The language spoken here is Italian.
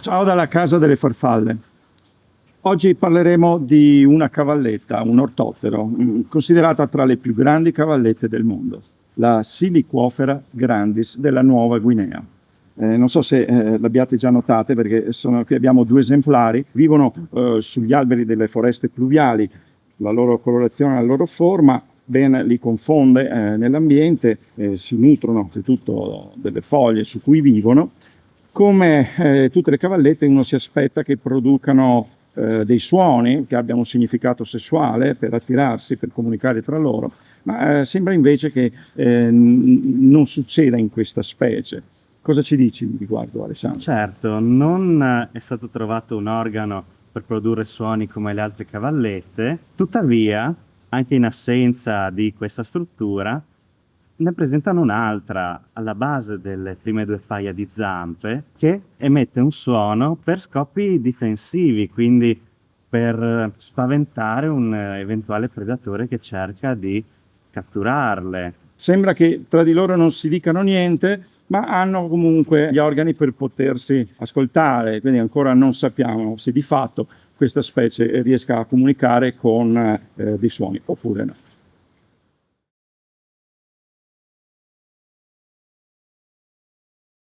Ciao dalla casa delle farfalle. Oggi parleremo di una cavalletta, un ortottero, considerata tra le più grandi cavallette del mondo, la Siliquofera grandis della Nuova Guinea. Non so se l'abbiate già notate perché qui abbiamo due esemplari, vivono sugli alberi delle foreste pluviali, la loro colorazione, la loro forma ben li confonde nell'ambiente, si nutrono soprattutto delle foglie su cui vivono. Come tutte le cavallette, uno si aspetta che producano dei suoni che abbiano un significato sessuale per attirarsi, per comunicare tra loro, ma sembra invece che non succeda in questa specie. Cosa ci dici riguardo, Alessandro? Certo, non è stato trovato un organo per produrre suoni come le altre cavallette, tuttavia, anche in assenza di questa struttura, ne presentano un'altra alla base delle prime due paia di zampe che emette un suono per scopi difensivi, quindi per spaventare un eventuale predatore che cerca di catturarle. Sembra che tra di loro non si dicano niente, ma hanno comunque gli organi per potersi ascoltare, quindi ancora non sappiamo se di fatto questa specie riesca a comunicare con dei suoni oppure no.